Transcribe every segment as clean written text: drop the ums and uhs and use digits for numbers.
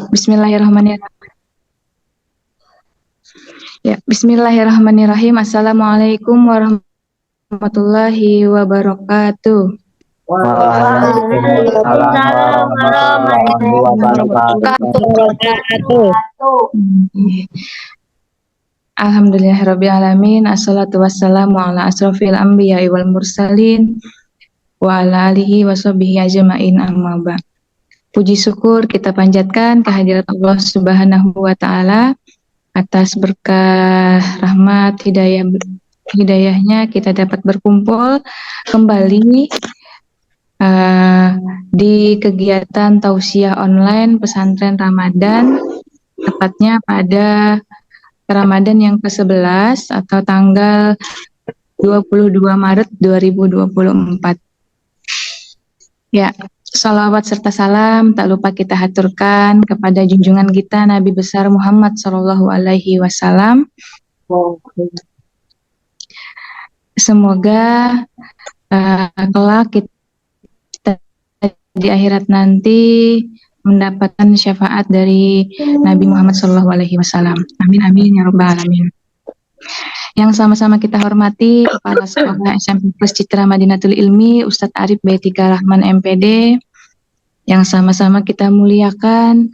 Bismillahirrahmanirrahim. Ya, Bismillahirrahmanirrahim. Assalamualaikum warahmatullahi wabarakatuh. Waalaikumsalam warahmatullahi wabarakatuh. Alhamdulillahirabbil alamin. Assalatu wassalamu ala asrofil anbiya'i wal mursalin wa ala alihi washabihi ajmain, amma ba'd. Puji syukur kita panjatkan kehadirat Allah Subhanahu wa taala atas berkah rahmat hidayahnya kita dapat berkumpul kembali di kegiatan tausiah online pesantren Ramadan, tepatnya pada Ramadan yang ke-11 atau tanggal 22 Maret 2024. Ya, salawat serta salam tak lupa kita haturkan kepada junjungan kita Nabi besar Muhammad Shallallahu Alaihi Wasallam. Semoga kelak kita di akhirat nanti mendapatkan syafaat dari Nabi Muhammad Shallallahu Alaihi Wasallam. Amin amin ya rabbal alamin. Yang sama-sama kita hormati Kepala Sekolah SMP Plus Citra Madinatul Ilmi Ustadz Arif Baitika Rahman MPD, yang sama-sama kita muliakan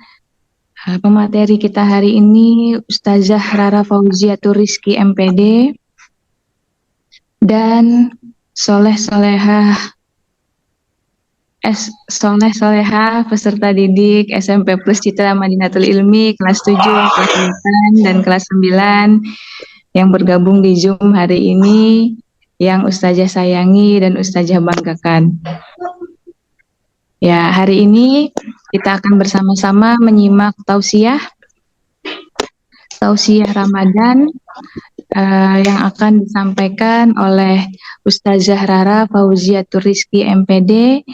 pemateri kita hari ini Ustazah Rara Fauziatur Rizki MPD, dan soleh-solehah peserta didik SMP Plus Citra Madinatul Ilmi kelas 7, kelas 8, dan kelas 9 yang bergabung di Zoom hari ini, yang Ustazah sayangi dan Ustazah banggakan. Ya, hari ini kita akan bersama-sama menyimak tausiah Ramadan yang akan disampaikan oleh Ustazah Rara Fauziatur Rizki MPD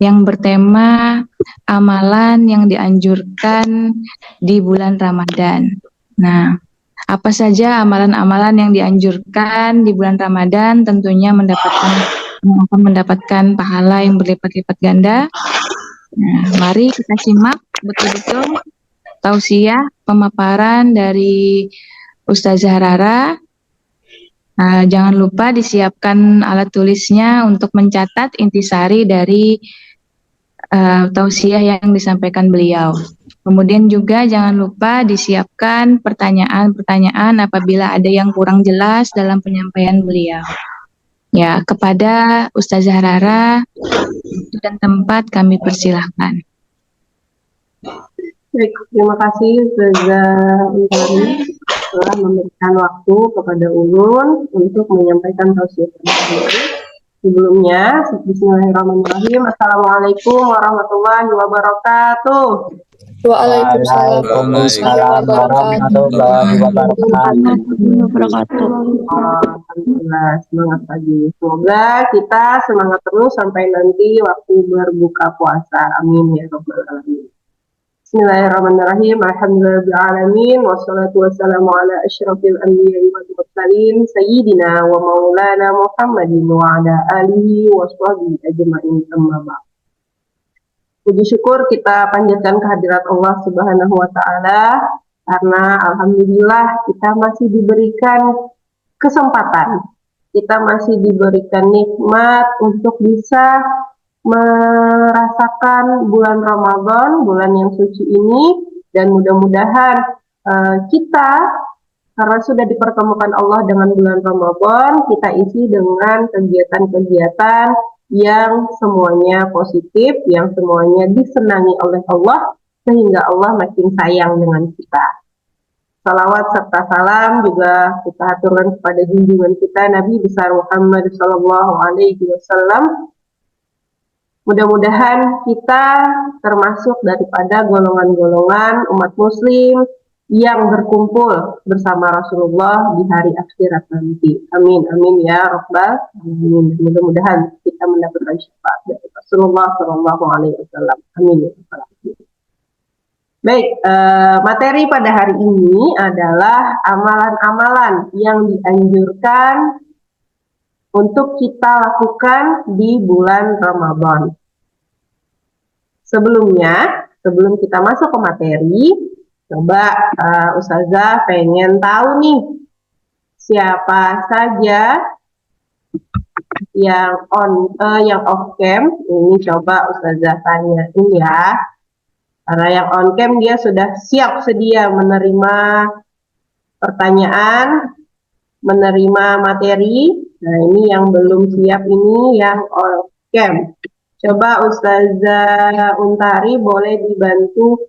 yang bertema amalan yang dianjurkan di bulan Ramadan. Nah, apa saja amalan-amalan yang dianjurkan di bulan Ramadan? Tentunya akan mendapatkan pahala yang berlipat-lipat ganda. Nah, mari kita simak betul-betul tausiah pemaparan dari Ustazah Rara. Jangan lupa disiapkan alat tulisnya untuk mencatat intisari dari tausiah yang disampaikan beliau. Kemudian juga jangan lupa disiapkan pertanyaan-pertanyaan apabila ada yang kurang jelas dalam penyampaian beliau. Ya, kepada Ustazah Rara dan tempat kami persilahkan. Baik, terima kasih Ustazah Utari telah memberikan waktu kepada Ulun untuk menyampaikan tausiah tersebut. Sebelumnya, bismillahirrahmanirrahim. Assalamualaikum warahmatullahi wabarakatuh. Waalaikumsalam warahmatullahi wabarakatuh. Alhamdulillah, semangat pagi. Semoga kita semangat terus sampai nanti waktu berbuka puasa. Amin ya rabbal alamin. Bismillahirrahmanirrahim. Alhamdulillahirrahmanirrahim. Wassalatu wassalamu ala asyrafil anbiya'i wal mursalin sayyidina wa maulana Muhammadin wa ala alihi wa sahbihi ajma'in, amma ba'd. Puji syukur kita panjatkan kehadirat Allah Subhanahu wa taala karena alhamdulillah kita masih diberikan kesempatan, kita masih diberikan nikmat untuk bisa merasakan bulan Ramadan, bulan yang suci ini, dan mudah-mudahan kita, karena sudah dipertemukan Allah dengan bulan Ramadan, kita isi dengan kegiatan-kegiatan yang semuanya positif, yang semuanya disenangi oleh Allah, sehingga Allah makin sayang dengan kita. Salawat serta salam juga kita aturkan kepada junjungan kita Nabi besar Muhammad Sallallahu Alaihi Wasallam. Mudah-mudahan kita termasuk daripada golongan-golongan umat muslim yang berkumpul bersama Rasulullah di hari akhirat nanti. Amin, amin ya rabbal alamin. Mudah-mudahan kita mendapatkan syafaat dari Rasulullah Sallallahu Alaihi Wasallam. Amin ya rabbal alamin. Baik, materi pada hari ini adalah amalan-amalan yang dianjurkan untuk kita lakukan di bulan Ramadan. Sebelumnya, sebelum kita masuk ke materi, coba Ustazah pengen tahu nih, siapa saja yang off cam. Ini coba Ustazah tanyain ya. Karena yang on cam dia sudah siap sedia menerima pertanyaan, menerima materi. Nah, ini yang belum siap, ini yang off cam. Coba Ustazah Untari boleh dibantu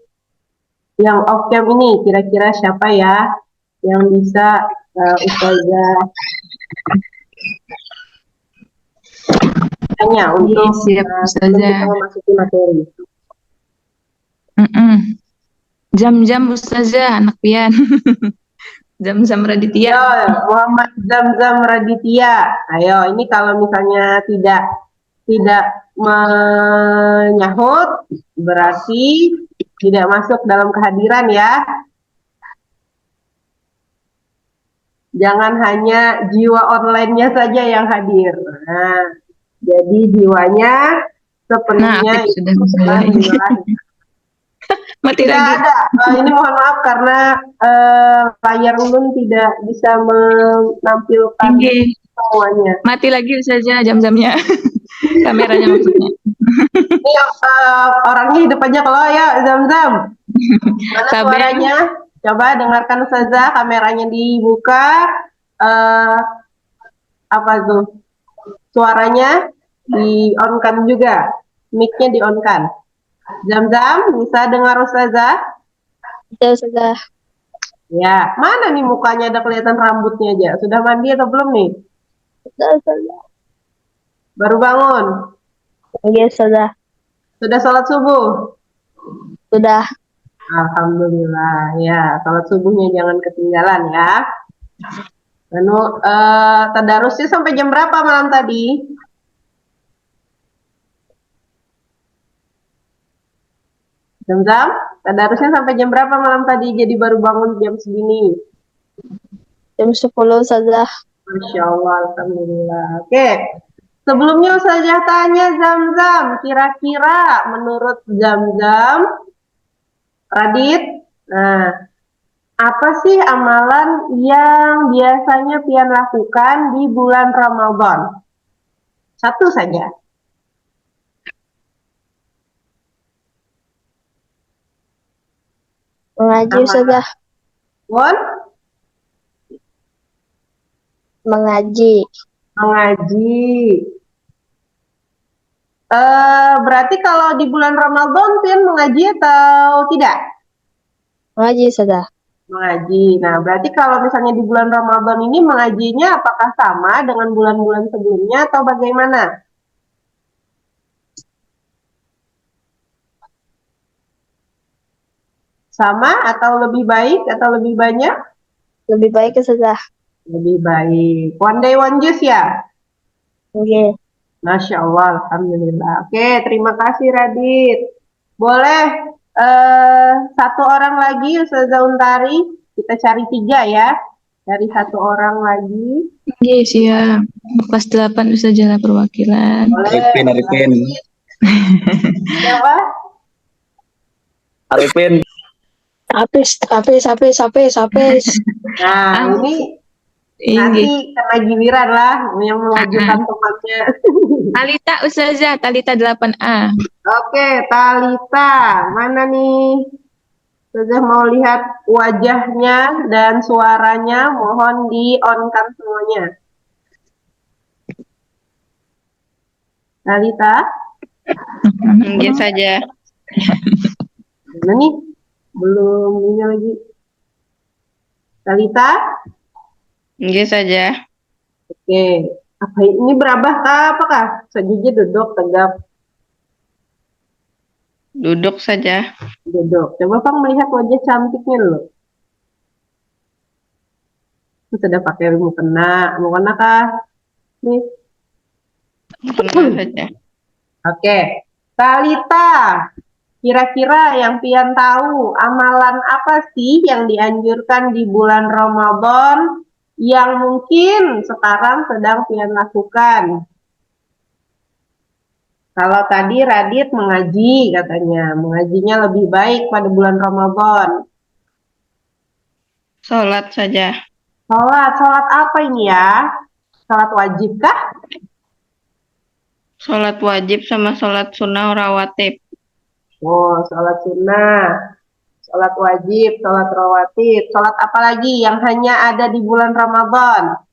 yang off cam ini, kira-kira siapa ya yang bisa Ustazah tanya untuk siap, sebelum Ustazah. kita memasuki materi. Jam-jam Ustazah, anak pian. Zam-zam Raditya. Yo, Muhammad Zamzam Raditya. Ayo, ini kalau misalnya tidak menyahut, berarti tidak masuk dalam kehadiran ya. Jangan hanya jiwa online-nya saja yang hadir. Nah, jadi jiwanya sepenuhnya Nah, sudah mulai. mati Tidak lagi. ada. Ini mohon maaf karena layar ulun tidak bisa menampilkan Oke. semuanya. Mati lagi Ustazah jam-jamnya. Kameranya maksudnya. Ini orangnya hidup aja kalau ya Zam-Zam. Mana Sabar. suaranya? Coba dengarkan Ustazah, kameranya dibuka. Apa tuh? Suaranya di-on-kan juga. Mic-nya di-on-kan. Zam-Zam, bisa dengar Ustazah? Ya, sudah. Ya, mana nih mukanya ada kelihatan rambutnya aja. Sudah mandi atau belum nih? Sudah. Baru bangun? Ya, sudah. Sudah sholat subuh? Sudah. Alhamdulillah. Ya, sholat subuhnya jangan ketinggalan ya. Lalu, tadarusnya sampai jam berapa malam tadi? Zam-Zam, tadarusnya sampai jam berapa malam tadi? Jadi baru bangun jam segini. Jam 10 sudah. Masya Allah, Alhamdulillah. Oke, sebelumnya saya tanya Zam-Zam, kira-kira menurut Zam-Zam, Radit, nah, apa sih amalan yang biasanya Pian lakukan di bulan Ramadan? Satu saja. Mengaji sudah. Won? Mengaji. Mengaji. Berarti kalau di bulan Ramadan Pian mengaji atau tidak? Mengaji sudah. Mengaji. Nah, berarti kalau misalnya di bulan Ramadan ini mengajinya apakah sama dengan bulan-bulan sebelumnya atau bagaimana? Sama atau lebih baik atau lebih banyak? Lebih baik sudah. Lebih baik. One day one juice ya? Oke. Masya Allah, Alhamdulillah. Oke, terima kasih Radit. Boleh satu orang lagi Ustazah Untari, kita cari 3 ya. Cari 1 orang lagi. Oke, siap. Kelas 8 Ustazah perwakilan. Boleh. Arifin. Siapa? Arifin. Apis. Nah, ini nanti kena giliran lah yang mengajukan temannya. Talita Ustazah, Talita 8A. Oke, Talita, mana nih? Sudah mau lihat wajahnya dan suaranya, mohon di-on-kan semuanya. Talita? Mungkin saja. Mana nih? Belum ini lagi. Talita? Mungkin saja. Oke. Apa ini berabah kah? Apakah? Saja duduk tegap. Duduk saja. Duduk. Coba Pang melihat wajah cantiknya dulu. Sudah pakai mukena. Mukena kah? Nih. Tenang saja. Oke. Talita. Kira-kira yang Pian tahu, amalan apa sih yang dianjurkan di bulan Ramadan yang mungkin sekarang sedang Pian lakukan? Kalau tadi Radit mengaji katanya, mengajinya lebih baik pada bulan Ramadan. Sholat saja. Sholat apa ini ya? Sholat wajib kah? Sholat wajib sama sholat sunnah rawatib. Oh, sholat sunnah, sholat wajib, sholat rawatib, sholat apa lagi yang hanya ada di bulan Ramadan?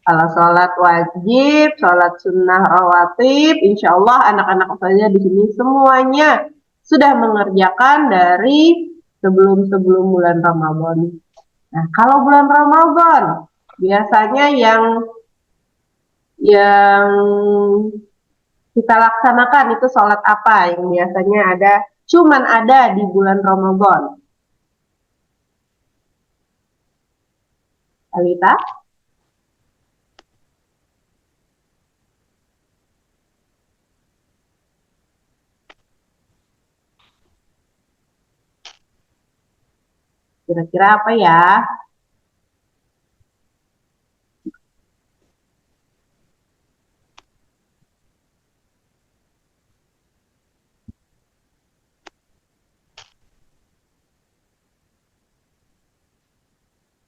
Kalau sholat wajib, sholat sunnah rawatib, insya Allah anak-anak saya di sini semuanya sudah mengerjakan dari sebelum bulan Ramadan. Nah, kalau bulan Ramadan, biasanya yang kita laksanakan itu sholat apa yang biasanya cuman ada di bulan Ramadan? Alita? Kira-kira apa ya?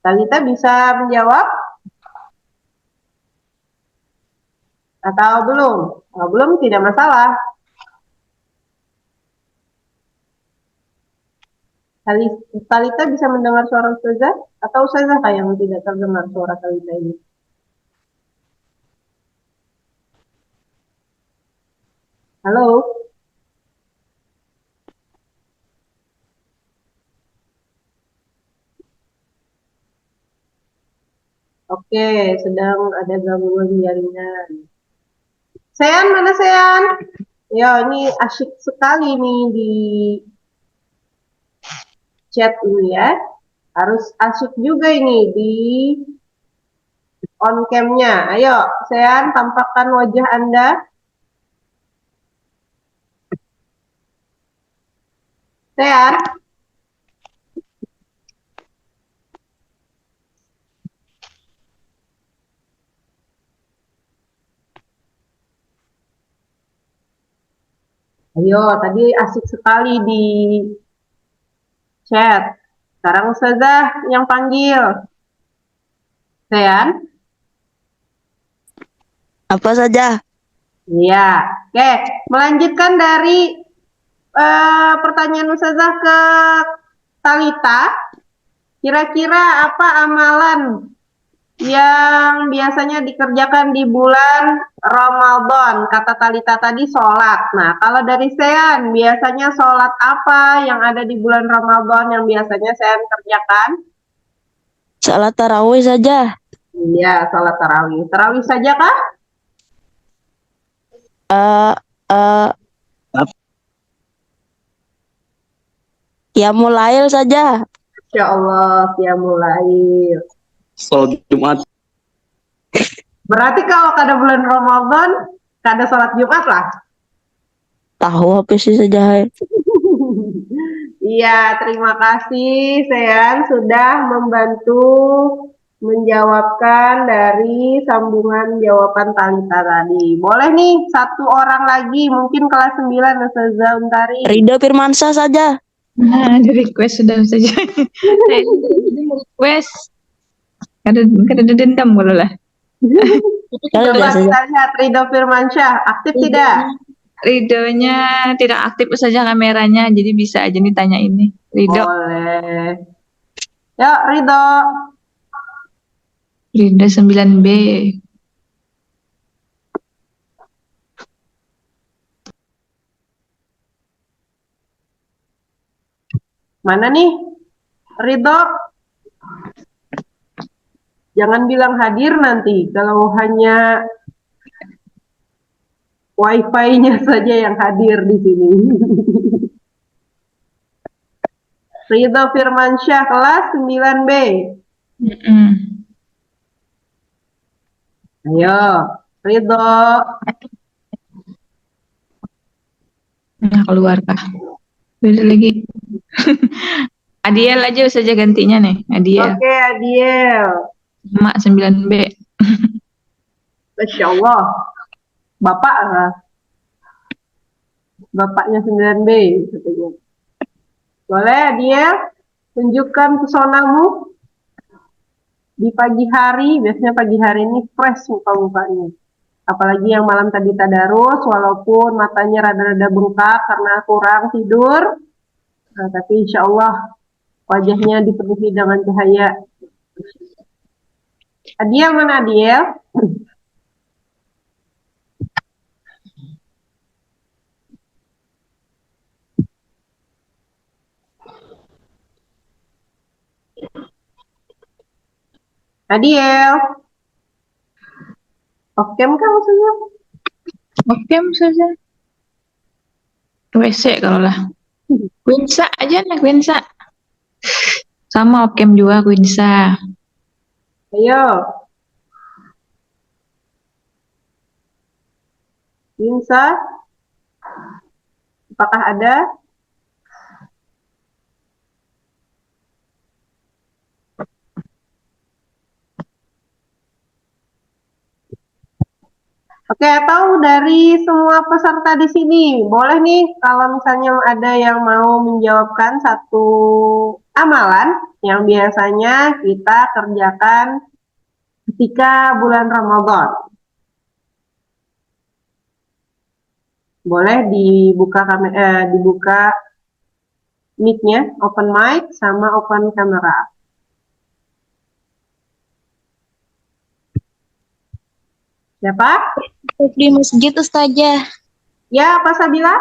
Talita bisa menjawab? Atau belum? Kalau belum tidak masalah. Talita bisa mendengar suara Ustazah? Atau Ustazah yang tidak terdengar suara Talita ini? Halo? Oke, sedang ada gangguan jaringan. Sean, mana Sean? Ya, ini asyik sekali nih di chat ini ya. Harus asyik juga ini di on cam-nya. Ayo, Sean, tampakkan wajah Anda. Sean? Ayo, tadi asik sekali di chat. Sekarang Ustazah yang panggil. Sean? Apa saja? Iya. Oke, melanjutkan dari pertanyaan Ustazah ke Talita. Kira-kira apa amalan yang biasanya dikerjakan di bulan Ramadan? Kata Talita tadi sholat. Nah, kalau dari Sean, biasanya sholat apa yang ada di bulan Ramadan yang biasanya Sean kerjakan? Salat tarawih saja. Iya, sholat tarawih. Tarawih saja kah? Qiyamul lail saja. Insya Allah, qiyamul lail. Sholat Jumat. Berarti kalau kada bulan Ramadan, kada sholat Jumat lah. Tahu apa sih saja? Iya, terima kasih Sean sudah membantu menjawabkan dari sambungan jawaban Talita tadi. Boleh nih satu orang lagi, mungkin kelas 9 Ustazah Untari. Ridho Firmansyah saja. Nah, di request sudah saja. Saya request. Kada ada dendam kalau lah. Coba kita lihat Ridho Firmansyah, aktif tidak? Ridhonya tidak aktif saja kameranya, jadi bisa aja nih tanya ini. Ridho. Boleh. Yuk Ridho. Ridho 9B. Mana nih? Ridho. Jangan bilang hadir nanti, kalau hanya wifi-nya saja yang hadir di sini. Ridho Firmansyah, kelas 9B. Ayo, Ridho. Nah, keluar kah? Beda lagi. Adiel aja saja gantinya nih, Adiel. Oke, Adiel. Mak 9B. Masya Allah. Bapak lah. Bapaknya 9B. Katanya. Boleh, Adiel? Tunjukkan pesonamu di pagi hari. Biasanya pagi hari ini fresh muka-mukanya. Apalagi yang malam tadi tadarus, walaupun matanya rada-rada bengkak karena kurang tidur. Nah, tapi insya Allah wajahnya dipenuhi dengan cahaya. Adiel mana Adiel? Adiel. Oke, kan maksudnya? Oke, saja. WC kalau lah. Quinsa aja nih, Quinsa. Sama Okem juga Quinsa. Ayo. Winsa. Apakah ada? Oke, atau dari semua peserta di sini, boleh nih kalau misalnya ada yang mau menjawabkan satu amalan yang biasanya kita kerjakan ketika bulan Ramadan. Boleh dibuka mic-nya, open mic sama open kamera. Siapa? Di masjid Ustazah. Ya, apa Sabila?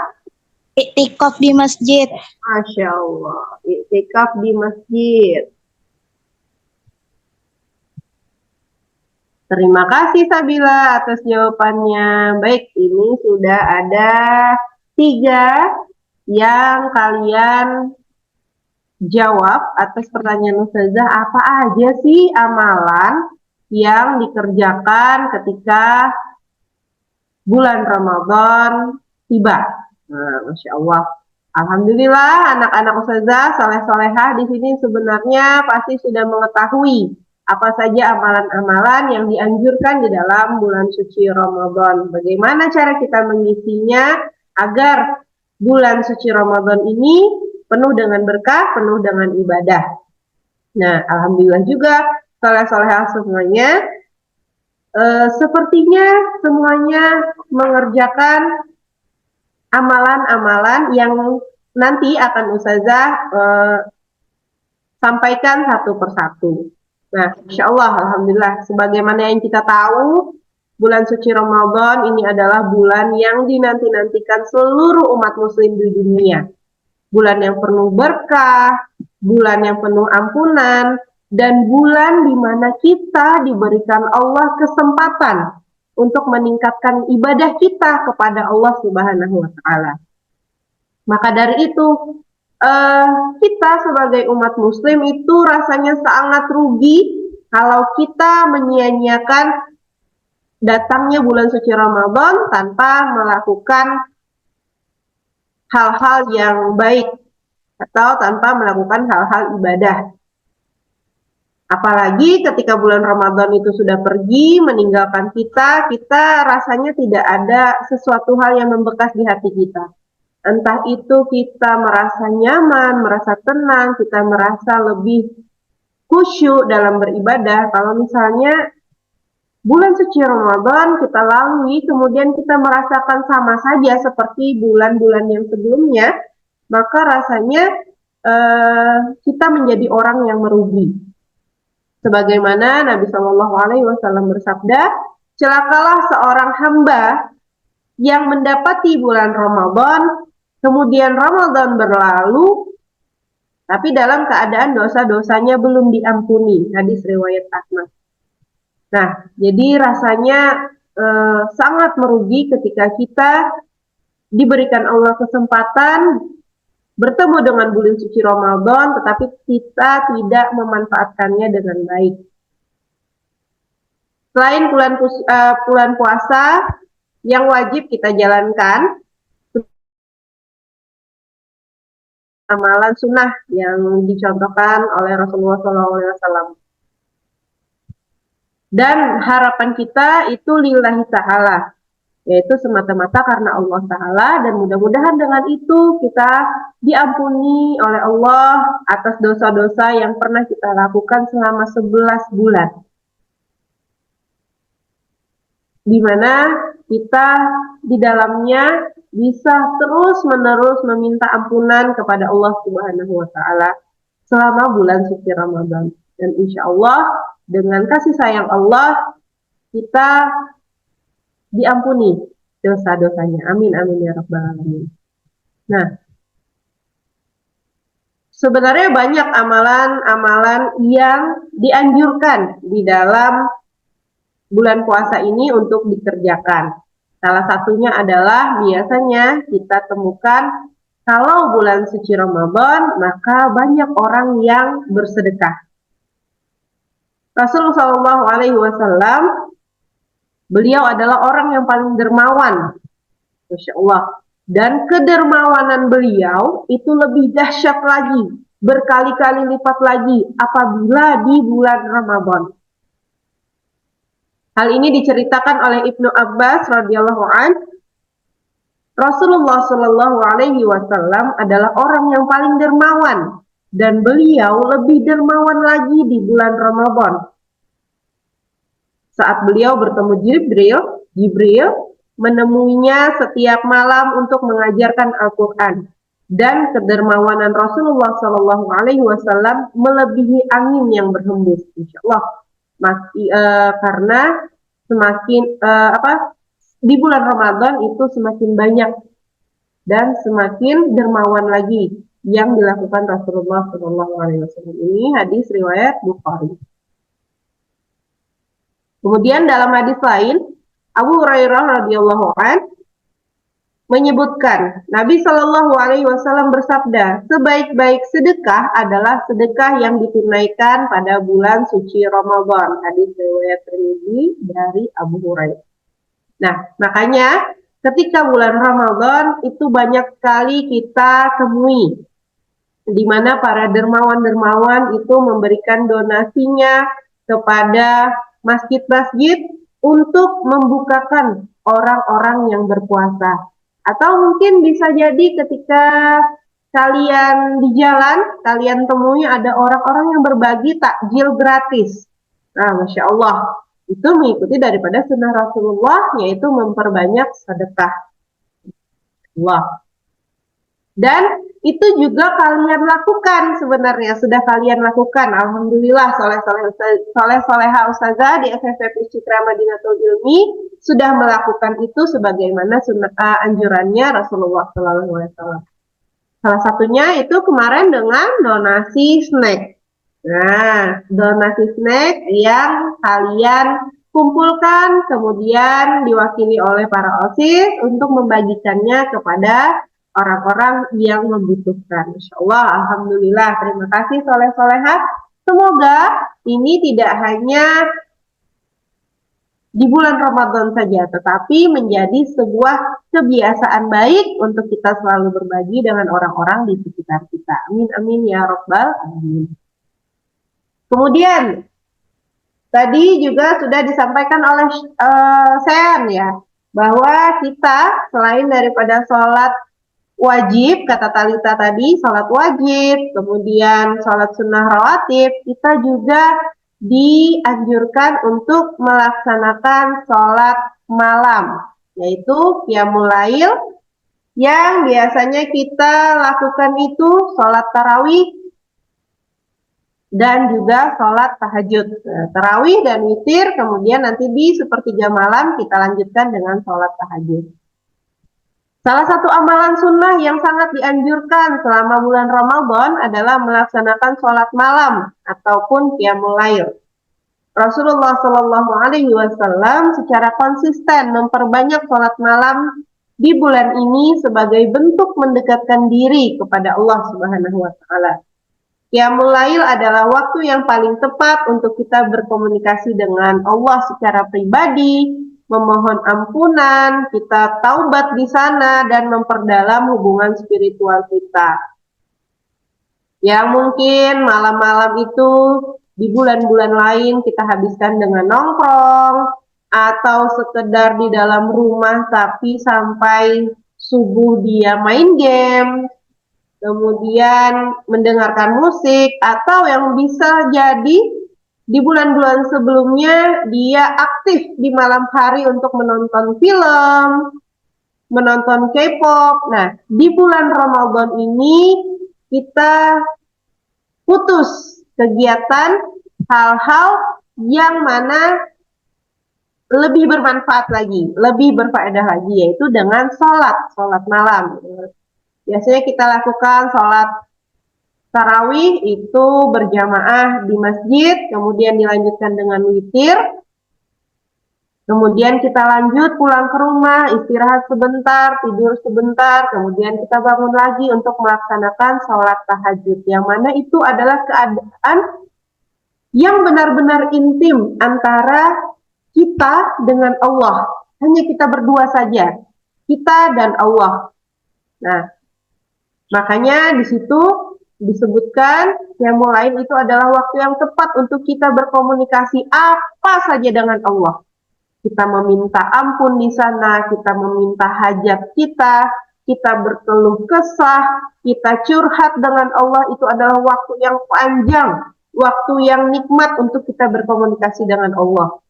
Iktikaf di masjid. Masya Allah, iktikaf di masjid. Terima kasih Sabila atas jawabannya. Baik, ini sudah ada 3 yang kalian jawab atas pertanyaan Ustazah. Apa aja sih amalan yang dikerjakan ketika bulan Ramadan tiba? Nah, Masya Allah. Alhamdulillah anak-anak Ustazah soleh-solehah di sini sebenarnya pasti sudah mengetahui apa saja amalan-amalan yang dianjurkan di dalam bulan suci Ramadan. Bagaimana cara kita mengisinya agar bulan suci Ramadan ini penuh dengan berkah, penuh dengan ibadah. Nah, alhamdulillah juga soleh-solehah semuanya sepertinya semuanya mengerjakan amalan-amalan yang nanti akan Ustazah sampaikan satu persatu. Nah, Insya Allah, Alhamdulillah, sebagaimana yang kita tahu, bulan suci Ramadan ini adalah bulan yang dinanti-nantikan seluruh umat muslim di dunia. Bulan yang penuh berkah, bulan yang penuh ampunan, dan bulan di mana kita diberikan Allah kesempatan untuk meningkatkan ibadah kita kepada Allah Subhanahu wa Ta'ala. Maka dari itu, kita sebagai umat muslim itu rasanya sangat rugi kalau kita menyia-nyiakan datangnya bulan suci Ramadan tanpa melakukan hal-hal yang baik atau tanpa melakukan hal-hal ibadah. Apalagi ketika bulan Ramadan itu sudah pergi meninggalkan kita rasanya tidak ada sesuatu hal yang membekas di hati kita. Entah itu kita merasa nyaman, merasa tenang, kita merasa lebih khusyuk dalam beribadah. Kalau misalnya bulan suci Ramadan kita lalui, kemudian kita merasakan sama saja seperti bulan-bulan yang sebelumnya, maka rasanya kita menjadi orang yang merugi. Sebagaimana Nabi Shallallahu Alaihi Wasallam bersabda, celakalah seorang hamba yang mendapati bulan Ramadan, kemudian Ramadan berlalu, tapi dalam keadaan dosa-dosanya belum diampuni. Hadis riwayat Ahmad. Nah, jadi rasanya sangat merugi ketika kita diberikan Allah kesempatan bertemu dengan bulan suci Ramadan, tetapi kita tidak memanfaatkannya dengan baik. Selain bulan puasa yang wajib kita jalankan, amalan sunnah yang dicontohkan oleh Rasulullah SAW. Dan harapan kita itu lillahi ta'ala, yaitu semata-mata karena Allah Ta'ala, dan mudah-mudahan dengan itu kita diampuni oleh Allah atas dosa-dosa yang pernah kita lakukan selama 11 bulan. Di mana kita di dalamnya bisa terus-menerus meminta ampunan kepada Allah Subhanahu wa Ta'ala selama bulan suci Ramadan. Dan insya Allah dengan kasih sayang Allah kita diampuni dosa-dosanya. Amin amin ya rabbal alamin. Nah, sebenarnya banyak amalan-amalan yang dianjurkan di dalam bulan puasa ini untuk dikerjakan. Salah satunya adalah biasanya kita temukan kalau bulan suci Ramadan maka banyak orang yang bersedekah. Rasulullah SAW, beliau adalah orang yang paling dermawan, Masya Allah. Dan kedermawanan beliau itu lebih dahsyat lagi, berkali-kali lipat lagi apabila di bulan Ramadan. Hal ini diceritakan oleh Ibnu Abbas radhiyallahu an. Rasulullah Shallallahu Alaihi Wasallam adalah orang yang paling dermawan, dan beliau lebih dermawan lagi di bulan Ramadan. Saat beliau bertemu Jibril menemuinya setiap malam untuk mengajarkan Al-Quran. Dan kedermawanan Rasulullah Shallallahu Alaihi Wasallam melebihi angin yang berhembus, insya Allah. Karena semakin di bulan Ramadan itu semakin banyak dan semakin dermawan lagi yang dilakukan Rasulullah Shallallahu Alaihi Wasallam. Ini hadis riwayat Bukhari. Kemudian dalam hadis lain, Abu Hurairah radhiyallahu an menyebutkan Nabi Shallallahu Alaihi Wasallam bersabda, sebaik-baik sedekah adalah sedekah yang ditunaikan pada bulan suci Ramadan. Hadis riwayat Tirmidzi dari Abu Hurairah. Nah, makanya ketika bulan Ramadan itu banyak sekali kita temui di mana para dermawan-dermawan itu memberikan donasinya kepada masjid-masjid untuk membukakan orang-orang yang berpuasa. Atau mungkin bisa jadi ketika kalian di jalan, kalian temui ada orang-orang yang berbagi takjil gratis. Nah, Masya Allah, itu mengikuti daripada sunnah Rasulullah, yaitu memperbanyak sedekah. Allah. Dan itu juga kalian lakukan sebenarnya, sudah kalian lakukan. Alhamdulillah, soleh-soleha ustazah di SSF Citra Madinatul Ilmi sudah melakukan itu sebagaimana sunnah anjurannya Rasulullah SAW. Salah satunya itu kemarin dengan donasi snack. Nah, donasi snack yang kalian kumpulkan kemudian diwakili oleh para OSIS untuk membagikannya kepada orang-orang yang membutuhkan. Insya Allah, alhamdulillah, terima kasih soleh-soleha. Semoga ini tidak hanya di bulan Ramadan saja, tetapi menjadi sebuah kebiasaan baik untuk kita selalu berbagi dengan orang-orang di sekitar kita. Amin, amin, ya Rabbal alamin. Kemudian, tadi juga sudah disampaikan oleh Sean ya, bahwa kita selain daripada sholat wajib, kata Talita tadi, sholat wajib, kemudian sholat sunnah rawatib, kita juga dianjurkan untuk melaksanakan sholat malam, yaitu qiyamul lail, yang biasanya kita lakukan itu sholat tarawih dan juga sholat tahajud. Tarawih dan witir, kemudian nanti di sepertiga malam kita lanjutkan dengan sholat tahajud. Salah satu amalan sunnah yang sangat dianjurkan selama bulan Ramadan adalah melaksanakan sholat malam ataupun qiyamul lail. Rasulullah Shallallahu Alaihi Wasallam secara konsisten memperbanyak sholat malam di bulan ini sebagai bentuk mendekatkan diri kepada Allah Subhanahu Wa Taala. Qiyamul lail adalah waktu yang paling tepat untuk kita berkomunikasi dengan Allah secara pribadi, memohon ampunan, kita taubat di sana dan memperdalam hubungan spiritual kita. Yang mungkin malam-malam itu di bulan-bulan lain kita habiskan dengan nongkrong atau sekedar di dalam rumah tapi sampai subuh dia main game, kemudian mendengarkan musik, atau yang bisa jadi di bulan-bulan sebelumnya dia aktif di malam hari untuk menonton film, menonton K-pop. Nah, di bulan Ramadan ini kita putus kegiatan hal-hal yang mana lebih bermanfaat lagi, lebih berfaedah lagi, yaitu dengan sholat malam. Biasanya kita lakukan sholat tarawih itu berjamaah di masjid, kemudian dilanjutkan dengan witir, kemudian kita lanjut pulang ke rumah, istirahat sebentar, tidur sebentar, kemudian kita bangun lagi untuk melaksanakan sholat tahajud, yang mana itu adalah keadaan yang benar-benar intim antara kita dengan Allah. Hanya kita berdua saja, kita dan Allah. Nah, makanya di situ disebutkan yang mulai itu adalah waktu yang tepat untuk kita berkomunikasi apa saja dengan Allah. Kita meminta ampun di sana, kita meminta hajat kita berkeluh kesah, kita curhat dengan Allah. Itu adalah waktu yang panjang, waktu yang nikmat untuk kita berkomunikasi dengan Allah.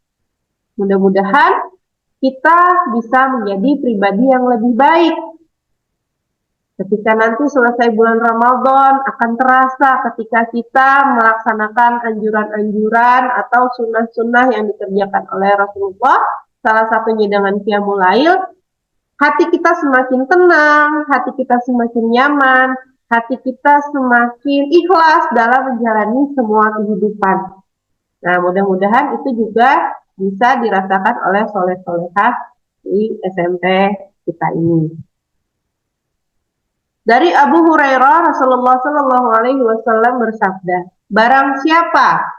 Mudah-mudahan kita bisa menjadi pribadi yang lebih baik. Ketika nanti selesai bulan Ramadan, akan terasa ketika kita melaksanakan anjuran-anjuran atau sunnah-sunnah yang dikerjakan oleh Rasulullah, salah satunya dengan qiyamul lail, hati kita semakin tenang, hati kita semakin nyaman, hati kita semakin ikhlas dalam menjalani semua kehidupan. Nah, mudah-mudahan itu juga bisa dirasakan oleh soleh-solehah di SMP kita ini. Dari Abu Hurairah, Rasulullah Shallallahu Alaihi Wasallam bersabda, barang siapa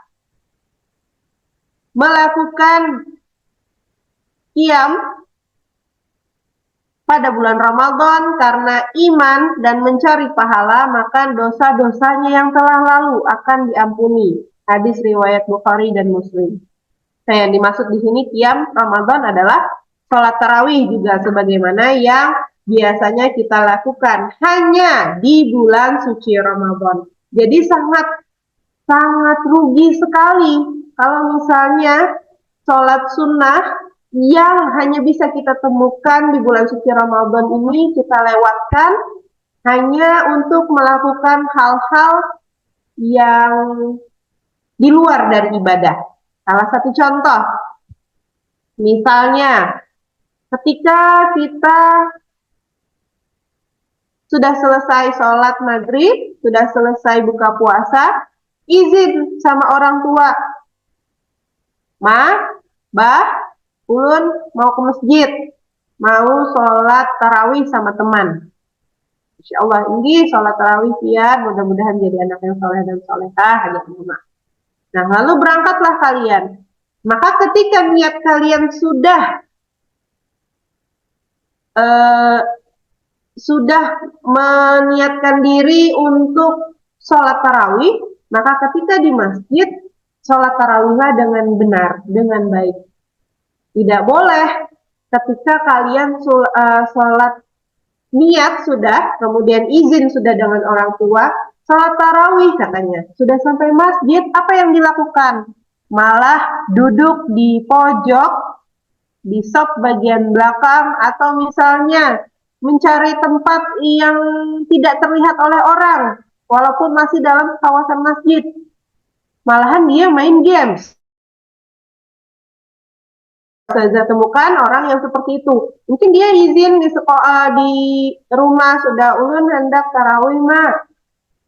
melakukan qiyam pada bulan Ramadan karena iman dan mencari pahala, maka dosa-dosanya yang telah lalu akan diampuni. Hadis riwayat Bukhari dan Muslim. Nah, yang dimaksud di sini qiyam Ramadan adalah sholat tarawih juga sebagaimana yang biasanya kita lakukan hanya di bulan suci Ramadan. Jadi sangat rugi sekali kalau misalnya sholat sunnah yang hanya bisa kita temukan di bulan suci Ramadan ini kita lewatkan hanya untuk melakukan hal-hal yang di luar dari ibadah. Salah satu contoh, misalnya ketika kita sudah selesai sholat maghrib, sudah selesai buka puasa, izin sama orang tua, ulun mau ke masjid, mau sholat tarawih sama teman. Insya Allah, ini sholat tarawih ya, mudah-mudahan jadi anak yang soleh dan solehah, hanya rumah. Nah, lalu berangkatlah kalian. Maka ketika niat kalian sudah meniatkan diri untuk sholat tarawih, maka ketika di masjid, sholat tarawihlah dengan benar, dengan baik. Tidak boleh ketika kalian sholat niat sudah, kemudian izin sudah dengan orang tua, sholat tarawih katanya, sudah sampai masjid, apa yang dilakukan? Malah duduk di pojok, di sop bagian belakang, atau misalnya mencari tempat yang tidak terlihat oleh orang, walaupun masih dalam kawasan masjid. Malahan dia main games. Saya temukan orang yang seperti itu. Mungkin dia izin di sekolah, di rumah sudah ulun hendak tarawih mah.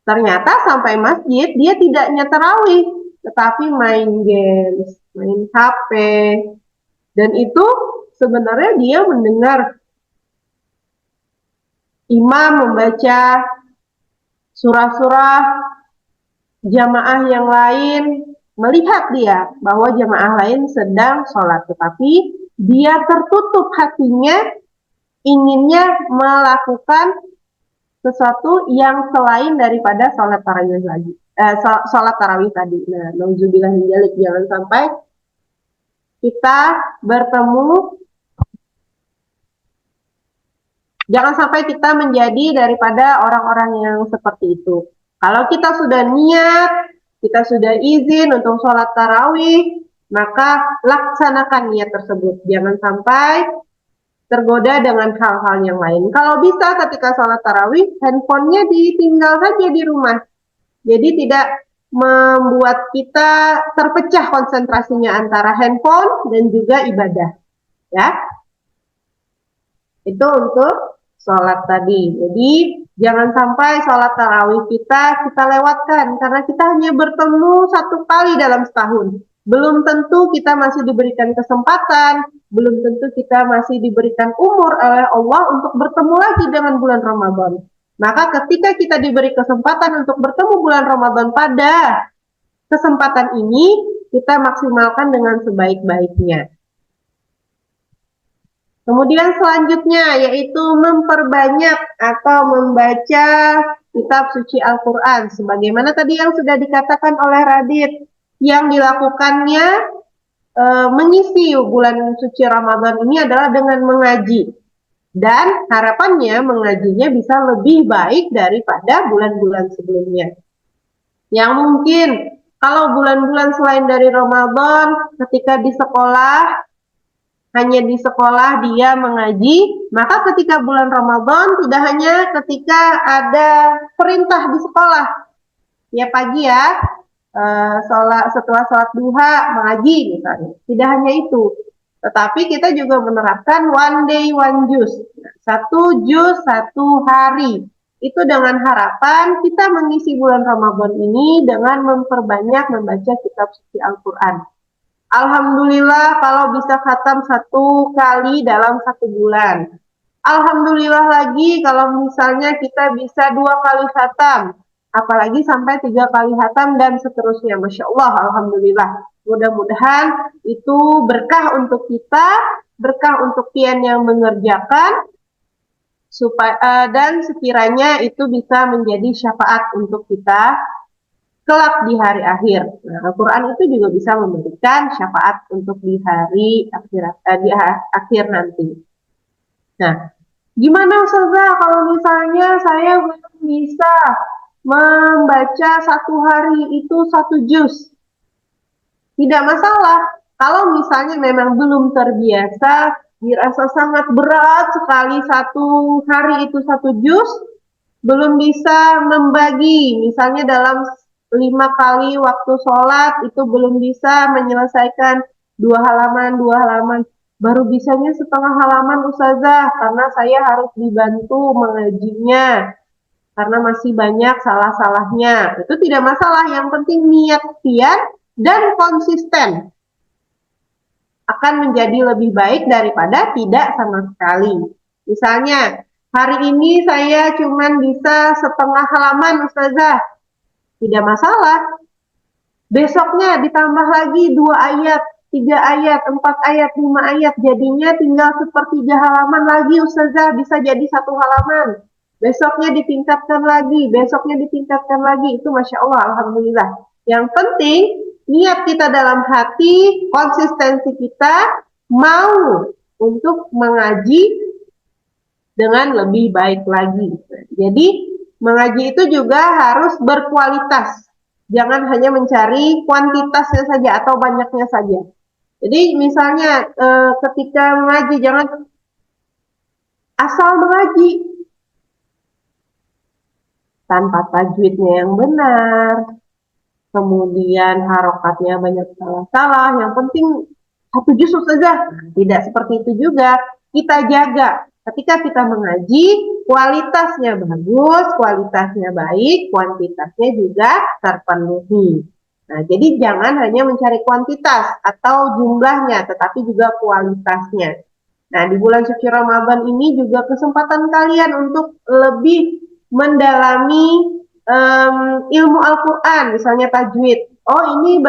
Ternyata sampai masjid dia tidak tarawih, tetapi main games, main HP. Dan itu sebenarnya dia mendengar imam membaca surah-surah jamaah yang lain, melihat dia bahwa jamaah lain sedang sholat, tetapi dia tertutup hatinya, inginnya melakukan sesuatu yang selain daripada sholat tarawih lagi. Sholat tarawih tadi. Nah, nauzubillah min dzalik, jangan sampai kita bertemu, jangan sampai kita menjadi daripada orang-orang yang seperti itu. Kalau kita sudah niat, kita sudah izin untuk sholat tarawih, maka laksanakan niat tersebut. Jangan sampai tergoda dengan hal-hal yang lain. Kalau bisa ketika sholat tarawih, handphonenya ditinggal saja di rumah. Jadi tidak membuat kita terpecah konsentrasinya antara handphone dan juga ibadah. Ya, itu untuk sholat tadi. Jadi jangan sampai sholat tarawih kita lewatkan karena kita hanya bertemu satu kali dalam setahun. Belum tentu kita masih diberikan kesempatan, belum tentu kita masih diberikan umur oleh Allah untuk bertemu lagi dengan bulan Ramadan. Maka ketika kita diberi kesempatan untuk bertemu bulan Ramadan pada kesempatan ini, kita maksimalkan dengan sebaik-baiknya. Kemudian selanjutnya yaitu memperbanyak atau membaca kitab suci Al-Quran. Sebagaimana tadi yang sudah dikatakan oleh Radit, yang dilakukannya mengisi bulan suci Ramadan ini adalah dengan mengaji. Dan harapannya mengajinya bisa lebih baik daripada bulan-bulan sebelumnya. Yang mungkin kalau bulan-bulan selain dari Ramadan, ketika di sekolah, hanya di sekolah dia mengaji, maka ketika bulan Ramadan tidak hanya ketika ada perintah di sekolah, ya pagi ya, setelah sholat duha mengaji misalnya, tidak hanya itu, tetapi kita juga menerapkan one day one juz, satu juz satu hari, itu dengan harapan kita mengisi bulan Ramadan ini dengan memperbanyak membaca kitab suci Al-Quran. Alhamdulillah kalau bisa khatam 1 kali dalam 1 bulan. Alhamdulillah lagi kalau misalnya kita bisa 2 kali khatam. Apalagi sampai 3 kali khatam dan seterusnya. Masya Allah, Alhamdulillah. Mudah-mudahan itu berkah untuk kita, berkah untuk pian yang mengerjakan, dan sekiranya itu bisa menjadi syafaat untuk kita kelak di hari akhir. Nah, Al-Quran itu juga bisa memberikan syafaat untuk di hari akhir nanti. Nah, gimana Ustazah kalau misalnya saya belum bisa membaca 1 hari itu 1 juz? Tidak masalah. Kalau misalnya memang belum terbiasa, dirasa sangat berat sekali 1 hari itu 1 juz, belum bisa membagi, misalnya dalam 5 kali waktu sholat itu belum bisa menyelesaikan 2 halaman, baru bisanya setengah halaman Ustazah, karena saya harus dibantu mengajinya, karena masih banyak salah-salahnya. Itu tidak masalah, yang penting niat pian dan konsisten akan menjadi lebih baik daripada tidak sama sekali. Misalnya, hari ini saya cuma bisa setengah halaman Ustazah, tidak masalah. Besoknya ditambah lagi 2 ayat, 3 ayat, 4 ayat, 5 ayat. Jadinya tinggal 1/3 halaman lagi Ustazah, bisa jadi 1 halaman. Besoknya ditingkatkan lagi, besoknya ditingkatkan lagi. Itu Masya Allah, Alhamdulillah. Yang penting, niat kita dalam hati, konsistensi kita, mau untuk mengaji dengan lebih baik lagi. Jadi, mengaji itu juga harus berkualitas. Jangan hanya mencari kuantitasnya saja atau banyaknya saja. Jadi misalnya ketika mengaji, jangan asal mengaji tanpa tajwidnya yang benar, kemudian harokatnya banyak salah-salah. Yang penting 1 juz saja. Tidak seperti itu juga. Kita jaga. Ketika kita mengaji, kualitasnya bagus, kualitasnya baik, kuantitasnya juga terpenuhi. Nah, jadi jangan hanya mencari kuantitas atau jumlahnya, tetapi juga kualitasnya. Nah, di bulan suci Ramadan ini juga kesempatan kalian untuk lebih mendalami ilmu Al-Quran, misalnya tajwid. Oh, ini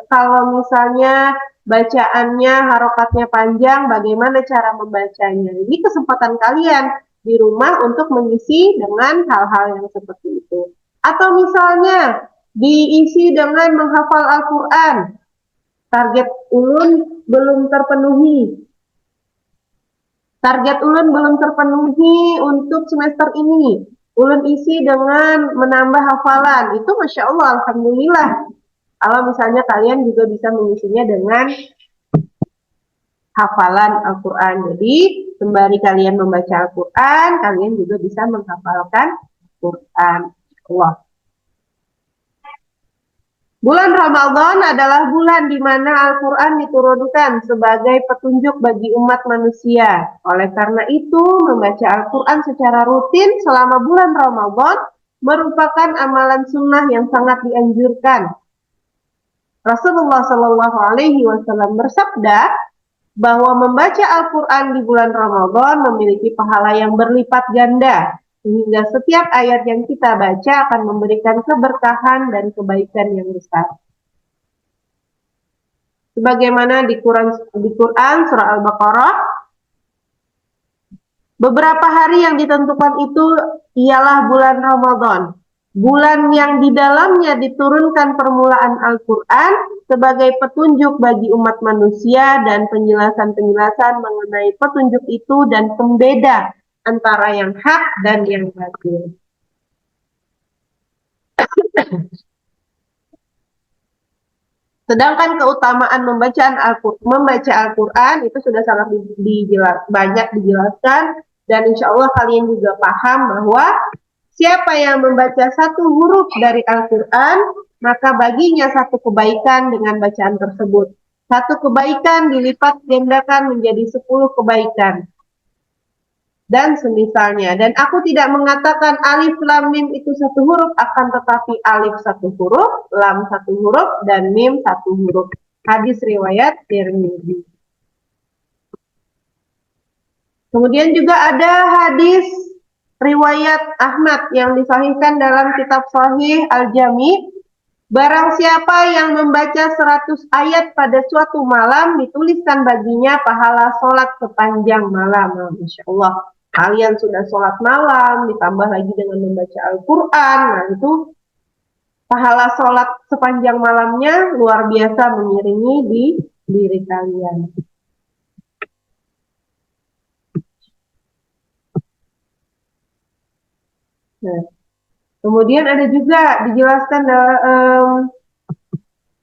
kalau misalnya bacaannya, harokatnya panjang, bagaimana cara membacanya? Ini kesempatan kalian di rumah untuk mengisi dengan hal-hal yang seperti itu. Atau misalnya diisi dengan menghafal Al-Quran. Target ulun belum terpenuhi. Target ulun belum terpenuhi untuk semester ini. Ulun isi dengan menambah hafalan. Itu Masya Allah, Alhamdulillah. Kalau misalnya kalian juga bisa mengisinya dengan hafalan Al-Quran. Jadi, sembari kalian membaca Al-Quran, kalian juga bisa menghafalkan Al-Quran. Allah. Bulan Ramadan adalah bulan di mana Al-Quran diturunkan sebagai petunjuk bagi umat manusia. Oleh karena itu, membaca Al-Quran secara rutin selama bulan Ramadan merupakan amalan sunnah yang sangat dianjurkan. Rasulullah Shallallahu Alaihi Wasallam bersabda bahwa membaca Al-Quran di bulan Ramadan memiliki pahala yang berlipat ganda, sehingga setiap ayat yang kita baca akan memberikan keberkahan dan kebaikan yang besar. Sebagaimana di Quran surah Al-Baqarah, beberapa hari yang ditentukan itu ialah bulan Ramadan, bulan yang di dalamnya diturunkan permulaan Al-Quran sebagai petunjuk bagi umat manusia dan penjelasan-penjelasan mengenai petunjuk itu dan pembeda antara yang hak dan yang batil. Sedangkan keutamaan membaca Al-Quran itu sudah sangat banyak dijelaskan, dan insya Allah kalian juga paham bahwa siapa yang membaca satu huruf dari Al-Quran, maka baginya satu kebaikan dengan bacaan tersebut. Satu kebaikan dilipat gandakan menjadi 10 kebaikan. Dan semisalnya. Dan aku tidak mengatakan alif lam mim itu satu huruf, akan tetapi alif satu huruf, lam satu huruf, dan mim satu huruf. Hadis riwayat Tirmidzi. Kemudian juga ada hadis riwayat Ahmad yang disahihkan dalam kitab Sahih Al-Jami. Barang siapa yang membaca 100 ayat pada suatu malam, dituliskan baginya pahala sholat sepanjang malam. Masya Allah. Kalian sudah sholat malam, ditambah lagi dengan membaca Al-Quran. Nah itu pahala sholat sepanjang malamnya luar biasa mengiringi di diri kalian. Nah, kemudian ada juga dijelaskan